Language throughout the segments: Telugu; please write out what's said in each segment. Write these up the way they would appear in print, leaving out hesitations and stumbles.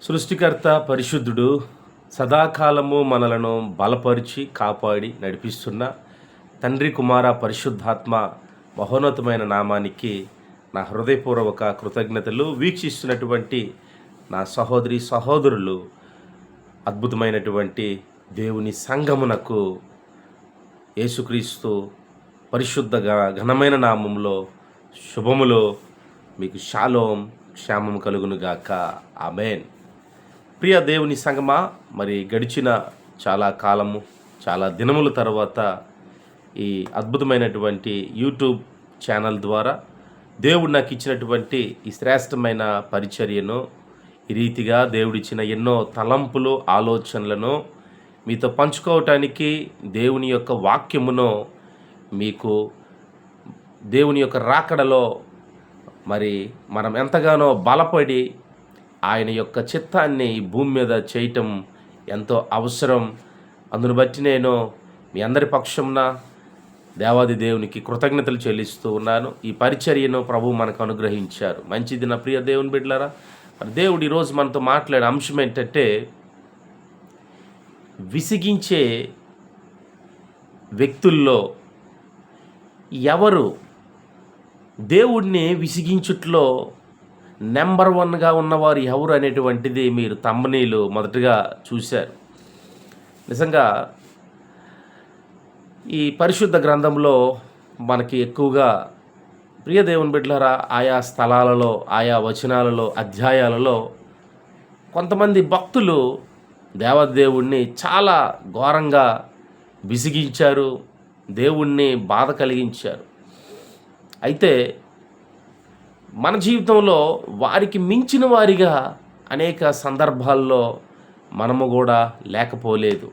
సృష్టికర్త పరిశుద్ధుడు సదాకాలము మనలను బలపరిచి కాపాడి నడిపిస్తున్న తండ్రి కుమార పరిశుద్ధాత్మ మహోన్నతమైన నామానికి నా హృదయపూర్వక కృతజ్ఞతలు. వీక్షిస్తున్నటువంటి నా సహోదరి సహోదరులు అద్భుతమైనటువంటి దేవుని సంఘమునకు యేసుక్రీస్తు పరిశుద్ధ ఘనమైన నామంలో శుభములో మీకు షాలోం క్షేమం కలుగునుగాక. ఆమేన్. ప్రియ దేవుని సంగమా, మరి గడిచిన చాలా కాలము చాలా దినముల తర్వాత ఈ అద్భుతమైనటువంటి యూట్యూబ్ ఛానల్ ద్వారా దేవుడు నాకు ఇచ్చినటువంటి ఈ శ్రేష్టమైన పరిచర్యను, ఈ రీతిగా దేవుడిచ్చిన ఎన్నో తలంపులు ఆలోచనలను మీతో పంచుకోవటానికి, దేవుని యొక్క వాక్యమును మీకు దేవుని యొక్క రాకడలో మరి మనం ఎంతగానో బలపడి ఆయన యొక్క చిత్తాన్ని ఈ భూమి మీద చేయటం ఎంతో అవసరం. అందును బట్టి నేను మీ అందరి పక్షంన దేవాది దేవునికి కృతజ్ఞతలు చెల్లిస్తూ ఉన్నాను. ఈ పరిచర్యను ప్రభు మనకు అనుగ్రహించారు. మంచిది నా ప్రియ దేవుని బిడ్డలారా. మరి దేవుడు ఈరోజు మనతో మాట్లాడే అంశం ఏంటంటే, విసిగించే వ్యక్తుల్లో ఎవరు దేవుడిని విసిగించుట్లో నెంబర్ 1గా ఉన్నవారు ఎవరు అనేటువంటిది మీరు థంబ్నెయిల్ మొదటగా చూశారు. నిజంగా ఈ పరిశుద్ధ గ్రంథంలో మనకి ఎక్కువగా ప్రియ దేవుని బిడ్డలారా, ఆయా స్థలాలలో, ఆయా వచనాలలో, అధ్యాయాలలో కొంతమంది భక్తులు దేవదేవుణ్ణి చాలా ఘోరంగా విసిగించారు, దేవుణ్ణి బాధ కలిగించారు. అయితే మన జీవితంలో వారికి మించిన వారిగా అనేక సందర్భాల్లో మనము కూడా లేకపోలేదు.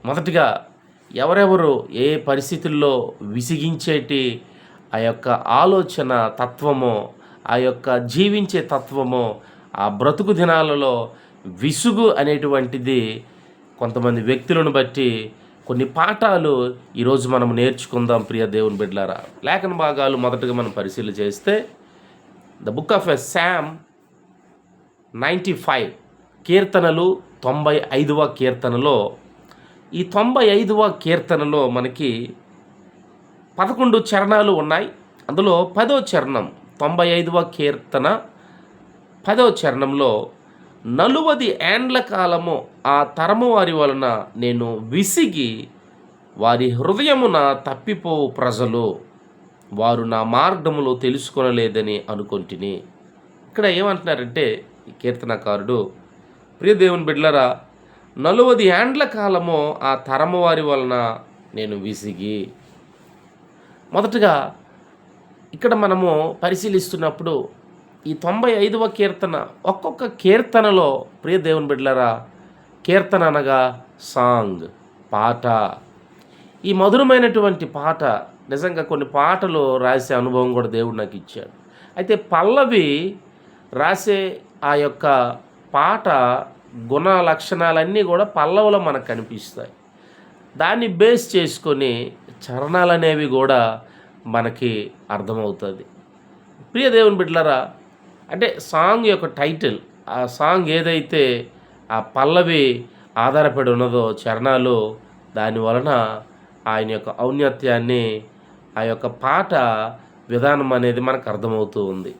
మొదటిగా ఎవరెవరు ఏ పరిస్థితుల్లో విసిగించేటి ఆ యొక్క ఆలోచన తత్వమో, ఆ యొక్క జీవించే తత్వమో, ఆ బ్రతుకు దినాలలో విసుగు అనేటువంటిది కొంతమంది వ్యక్తులను బట్టి కొన్ని పాఠాలు ఈరోజు మనం నేర్చుకుందాం. ప్రియ దేవుని బిడ్డలారా, లేఖన భాగాలు మొదటగా మనం పరిశీలన చేస్తే ద బుక్ ఆఫ్ శామ్ 95 కీర్తనలు 95వ కీర్తనలో, ఈ 95వ కీర్తనలో మనకి 11 చరణాలు ఉన్నాయి. అందులో 10వ చరణం, 95వ కీర్తన 10వ చరణంలో, 40 ఏండ్ల కాలము ఆ తరము వారి వలన నేను విసిగి వారి హృదయమున తప్పిపోవు ప్రజలు, వారు నా మార్గములో తెలుసుకొనలేదని అనుకొంటిని. ఇక్కడ ఏమంటున్నారంటే ఈ కీర్తనకారుడు, ప్రియ దేవుని బిడ్డలారా, 40 ఏండ్ల కాలము ఆ తరము వారి వలన నేను విసిగి. మొదటగా ఇక్కడ మనము పరిశీలిస్తున్నప్పుడు ఈ 95వ కీర్తన, ఒక్కొక్క కీర్తనలో ప్రియ దేవుని బిడ్డలారా, కీర్తన అనగా సాంగ్, పాట. ఈ మధురమైనటువంటి పాట, నిజంగా కొన్ని పాటలు రాసే అనుభవం కూడా దేవుడు నాకు ఇచ్చాడు. అయితే పల్లవి రాసే ఆ యొక్క పాట గుణ లక్షణాలన్నీ కూడా పల్లవిలో మనకు కనిపిస్తాయి. దాన్ని బేస్ చేసుకొని చరణాలు అనేవి కూడా మనకి అర్థమవుతుంది. ప్రియ దేవుని బిడ్డలారా, అంటే సాంగ్ యొక్క టైటిల్, ఆ సాంగ్ ఏదైతే ఆ పల్లవి ఆధారపడి ఉన్నదో చరణాలు, దాని వలన ఆయన యొక్క ఔన్నత్యాన్ని, ఆ యొక్క పాట విధానం అనేది మనకు అర్థమవుతూ ఉంది.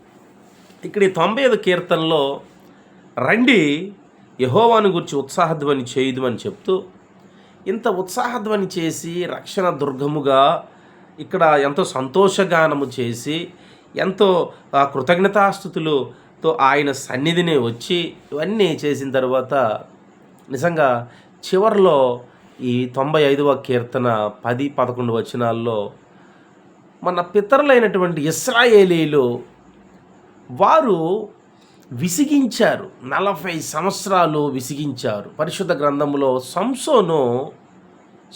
ఇక్కడ ఈ 95 కీర్తనలో రండి యెహోవాను గురించి ఉత్సాహధ్వని చేయుదు అని చెప్తూ, ఇంత ఉత్సాహధ్వని చేసి రక్షణ దుర్గముగా ఇక్కడ ఎంతో సంతోషగానము చేసి, ఎంతో కృతజ్ఞతాస్థుతులతో ఆయన సన్నిధిని వచ్చి ఇవన్నీ చేసిన తర్వాత నిజంగా చివరిలో ఈ 95వ కీర్తన 10-11 వచనాల్లో మన పితరులైనటువంటి ఇశ్రాయేలీలు వారు విసిగించారు, 40 సంవత్సరాలు విసిగించారు. పరిశుద్ధ గ్రంథంలో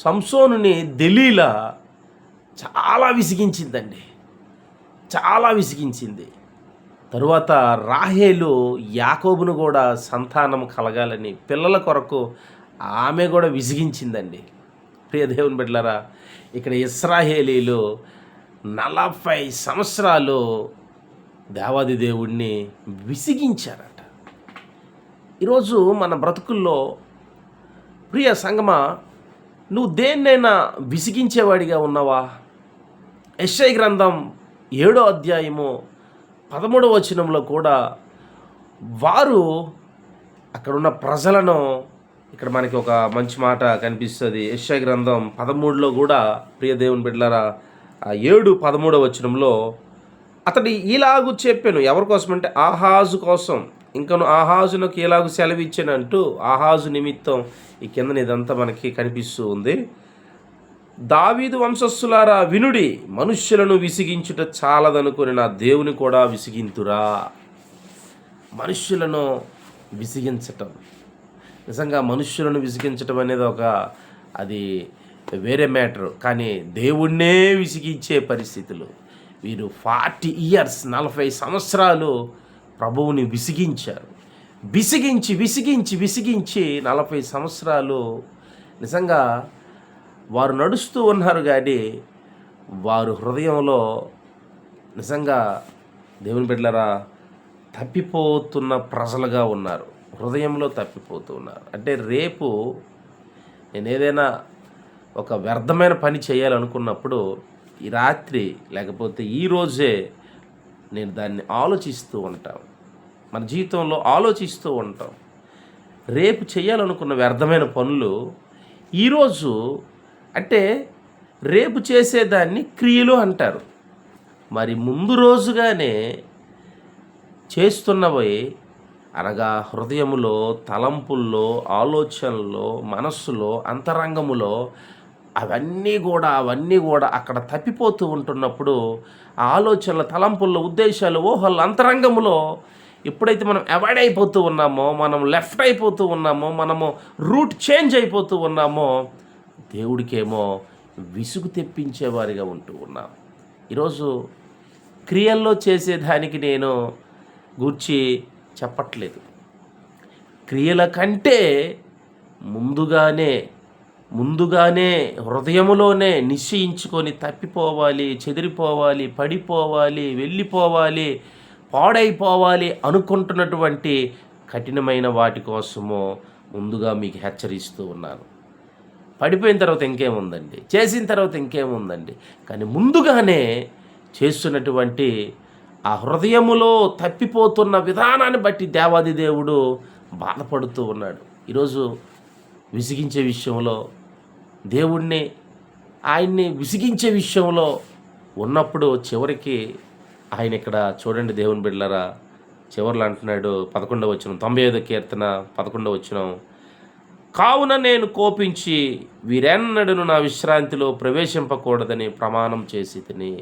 సంసోనుని దెలీలా చాలా విసిగించిందండి, చాలా విసిగించింది. తరువాత రాహేలు యాకోబును కూడా సంతానం కలగాలని పిల్లల కొరకు ఆమె కూడా విసిగించిందండి. ప్రియ దేవుని బిడ్డలారా, ఇక్కడ ఇశ్రాయేలీలు 40 సంవత్సరాలు దేవాది దేవుడిని విసిగించారట. ఈరోజు మన బ్రతుకుల్లో ప్రియ సంగమా, నువ్వు దేన్నైనా విసిగించేవాడిగా ఉన్నావా? యెషయా గ్రంథం 7వ అధ్యాయము 13వ వచనంలో కూడా వారు అక్కడున్న ప్రజలను, ఇక్కడ మనకి ఒక మంచి మాట కనిపిస్తుంది. యెషయా గ్రంథం 13లో కూడా ప్రియ దేవుని బిడ్డలారా 7:13 వచనంలో అతడు ఇలాగు చెప్పాను. ఎవరి కోసం అంటే ఆహాజు కోసం. ఇంకను ఆహాజునకు ఇలాగు సెలవిచ్చాను అంటూ ఆహాజు నిమిత్తం ఈ కింద ఇదంతా మనకి కనిపిస్తూ ఉంది. దావీదు వంశస్థులారా వినుడి, మనుష్యులను విసిగించుట చాలదనుకొని నా దేవుని కూడా విసిగింతురా. మనుష్యులను విసిగించటం, నిజంగా మనుష్యులను విసిగించటం అనేది అది వేరే మ్యాటర్. కానీ దేవుణ్ణే విసిగించే పరిస్థితులు. వీరు 40 years 40 సంవత్సరాలు ప్రభువుని విసిగించారు. విసిగించి 40 సంవత్సరాలు నిజంగా వారు నడుస్తూ ఉన్నారు. కానీ వారు హృదయంలో నిజంగా దేవుని బిడ్డలారా తప్పిపోతున్న ప్రజలుగా ఉన్నారు. హృదయంలో తప్పిపోతూ ఉన్నారు. అంటే రేపు నేను ఏదైనా ఒక వ్యర్థమైన పని చేయాలనుకున్నప్పుడు ఈ రాత్రి లేకపోతే ఈరోజే నేను దాన్ని ఆలోచిస్తూ ఉంటాం. మన జీవితంలో ఆలోచిస్తూ ఉంటాం. రేపు చేయాలనుకున్న వ్యర్థమైన పనులు ఈరోజు, అంటే రేపు చేసేదాన్ని క్రియలు అంటారు. మరి ముందు రోజుగానే చేస్తున్నవి అనగా హృదయములో, తలంపుల్లో, ఆలోచనల్లో, మనస్సులో, అంతరంగములో అవన్నీ కూడా అక్కడ తప్పిపోతూ ఉంటున్నప్పుడు ఆ ఆలోచనల, తలంపుల్లో, ఉద్దేశాలు, ఊహలు, అంతరంగములో ఎప్పుడైతే మనం అవాయిడ్ అయిపోతూ ఉన్నామో, మనం లెఫ్ట్ అయిపోతూ ఉన్నామో, మనము రూట్ చేంజ్ అయిపోతూ ఉన్నామో, దేవుడికేమో విసుగు తెప్పించేవారిగా ఉంటూ ఉన్నాం. ఈరోజు క్రియల్లో చేసేదానికి నేను గూర్చి చెప్పట్లేదు. క్రియల కంటే ముందుగానే హృదయములోనే నిశ్చయించుకొని తప్పిపోవాలి, చెదిరిపోవాలి, పడిపోవాలి, వెళ్ళిపోవాలి, పాడైపోవాలి అనుకుంటున్నటువంటి కఠినమైన వాటి కోసము ముందుగా మీకు హెచ్చరిస్తూ ఉన్నాను. పడిపోయిన తర్వాత ఇంకేముందండి, చేసిన తర్వాత ఇంకేముందండి. కానీ ముందుగానే చేస్తున్నటువంటి ఆ హృదయములో తప్పిపోతున్న విధానాన్ని బట్టి దేవాది దేవుడు బాధపడుతూ ఉన్నాడు. ఈరోజు విసిగించే విషయంలో, ఆయన్ని విసిగించే విషయంలో ఉన్నప్పుడు చివరికి ఆయన ఇక్కడ చూడండి దేవుని బిడ్డలారా, చివరిలో అంటున్నాడు 11వ వచనం, 95వ కీర్తన 11వ వచనం, కావున నేను కోపించి వీరెన్నడను నా విశ్రాంతిలో ప్రవేశింపకూడదని ప్రమాణం చేసి తిని.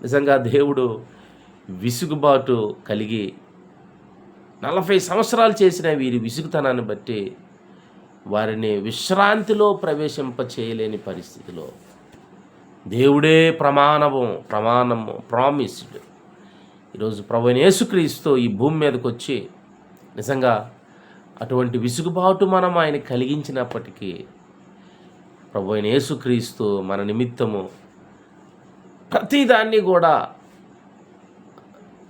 నిజంగా దేవుడు విసుగుబాటు కలిగి 40 సంవత్సరాలు చేసిన వీరి విసుగుతనాన్ని బట్టి వారిని విశ్రాంతిలో ప్రవేశింప చేయలేని పరిస్థితిలో దేవుడే ప్రమాణము ప్రామిస్డ్. ఈరోజు ప్రభువైన యేసుక్రీస్తు ఈ భూమి మీదకి వచ్చి నిజంగా అటువంటి విసుగుబాటు మనం ఆయన కలిగించినప్పటికీ ప్రభువైన యేసుక్రీస్తు మన నిమిత్తము ప్రతిదాన్ని కూడా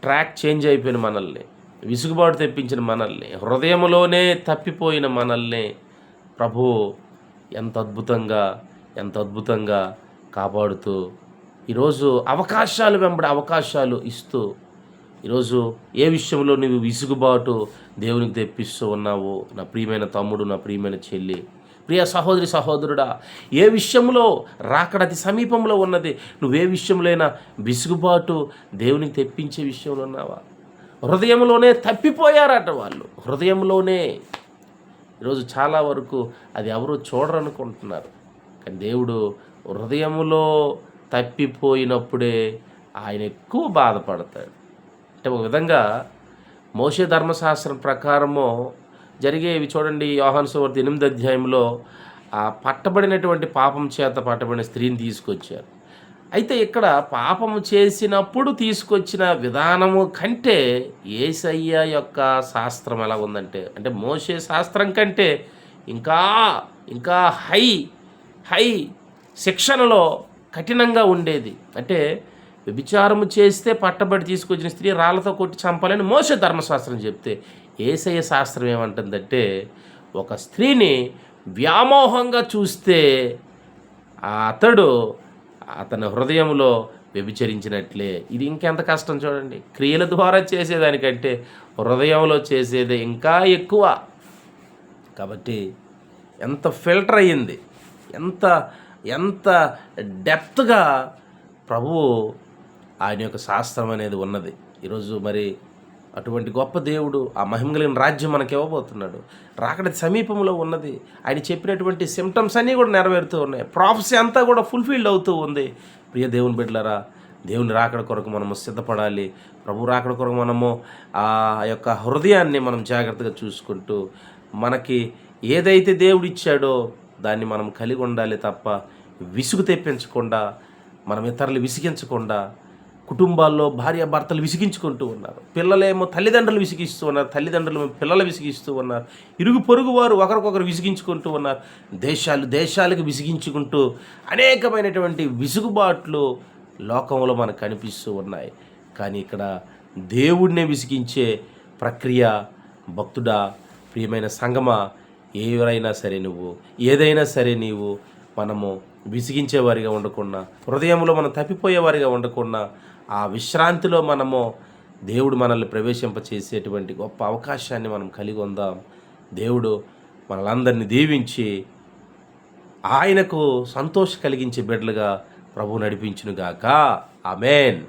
ట్రాక్ చేంజ్ అయిపోయిన మనల్ని, విసుగుబాటు తెప్పించిన మనల్ని, హృదయంలోనే తప్పిపోయిన మనల్ని ప్రభువు ఎంత అద్భుతంగా కాపాడుతూ ఈరోజు అవకాశాలు వెంబడి అవకాశాలు ఇస్తూ, ఈరోజు ఏ విషయంలో నువ్వు విసుగుబాటు దేవునికి తెప్పిస్తూ ఉన్నావో నా ప్రియమైన తమ్ముడు, నా ప్రియమైన చెల్లి, ప్రియ సహోదరి సహోదరుడా, ఏ విషయంలో రాకడ అతి సమీపంలో ఉన్నది, నువ్వే విషయంలోనైనా విసుగుబాటు దేవునికి తెప్పించే విషయంలో ఉన్నావా? హృదయంలోనే తప్పిపోయారట వాళ్ళు. హృదయంలోనే ఈరోజు చాలా వరకు అది ఎవరు చూడరనుకుంటున్నారు. కానీ దేవుడు హృదయములో తప్పిపోయినప్పుడే ఆయన ఎక్కువ బాధపడతాడు. అంటే ఒక విధంగా మోషే ధర్మశాస్త్రం ప్రకారము జరిగేవి చూడండి. యోహాను సువార్త 8వ అధ్యాయంలో ఆ పట్టబడినటువంటి పాపం చేత పట్టబడిన స్త్రీని తీసుకొచ్చారు. అయితే ఇక్కడ పాపము చేసినప్పుడు తీసుకొచ్చిన విధానము కంటే యేసయ్య యొక్క శాస్త్రం ఎలా ఉందంటే, అంటే మోషే శాస్త్రం కంటే ఇంకా హై శిక్షణలో కఠినంగా ఉండేది. అంటే వ్యభిచారము చేస్తే పట్టబడి తీసుకొచ్చిన స్త్రీ రాళ్లతో కొట్టి చంపాలని మోషే ధర్మశాస్త్రం చెప్తే, యేసయ్య శాస్త్రం ఏమంటుందంటే, ఒక స్త్రీని వ్యామోహంగా చూస్తే అతడు అతని హృదయంలో వ్యభిచరించినట్లే. ఇది ఇంకెంత కష్టం చూడండి. క్రియల ద్వారా చేసేదానికంటే హృదయంలో చేసేదే ఇంకా ఎక్కువ. కాబట్టి ఎంత ఫిల్టర్ అయ్యింది, ఎంత ఎంత డెప్త్గా ప్రభువు ఆయన యొక్క శాస్త్రం అనేది ఉన్నది. ఈరోజు మరి అటువంటి గొప్ప దేవుడు ఆ మహిమ కలిగిన రాజ్యం మనకి ఇవ్వబోతున్నాడు. రాకడ సమీపంలో ఉన్నది. ఆయన చెప్పినటువంటి సిమ్టమ్స్ అన్నీ కూడా నెరవేరుతూ ఉన్నాయి. ప్రాఫెసీ అంతా కూడా ఫుల్ఫిల్డ్ అవుతూ ఉంది. ప్రియ దేవుని బిడ్డలారా, దేవుని రాకడ కొరకు మనము సిద్ధపడాలి. ప్రభు రాకడ కొరకు మనము ఆ యొక్క హృదయాన్ని మనం జాగ్రత్తగా చూసుకుంటూ, మనకి ఏదైతే దేవుడు ఇచ్చాడో దాన్ని మనం కలిగి ఉండాలి తప్ప విసుగు తెప్పించకుండా, మనం ఇతరులు విసిగించకుండా. కుటుంబాల్లో భార్యాభర్తలు విసిగించుకుంటూ ఉన్నారు. పిల్లలేమో తల్లిదండ్రులు విసిగిస్తూ ఉన్నారు, తల్లిదండ్రులు పిల్లలు విసిగిస్తూ ఉన్నారు. ఇరుగు పొరుగు వారు ఒకరికొకరు విసిగించుకుంటూ ఉన్నారు. దేశాలకు విసిగించుకుంటూ అనేకమైనటువంటి విసుగుబాట్లు లోకంలో మనకు కనిపిస్తూ ఉన్నాయి. కానీ ఇక్కడ దేవుడినే విసిగించే ప్రక్రియ. భక్తుడా, ప్రియమైన సంగమా, ఎవరైనా సరే నువ్వు ఏదైనా సరే నీవు మనము విసిగించేవారిగా ఉండకుండా, హృదయంలో మనం తప్పిపోయేవారిగా ఉండకుండా, ఆ విశ్రాంతిలో మనము దేవుడు మనల్ని ప్రవేశింపచేసేటువంటి గొప్ప అవకాశాన్ని మనం కలిగి ఉందాం. దేవుడు మనలందరినీ దీవించి ఆయనకు సంతోషం కలిగించే బిడ్డలుగా ప్రభు నడిపించునుగాక. ఆమేన్.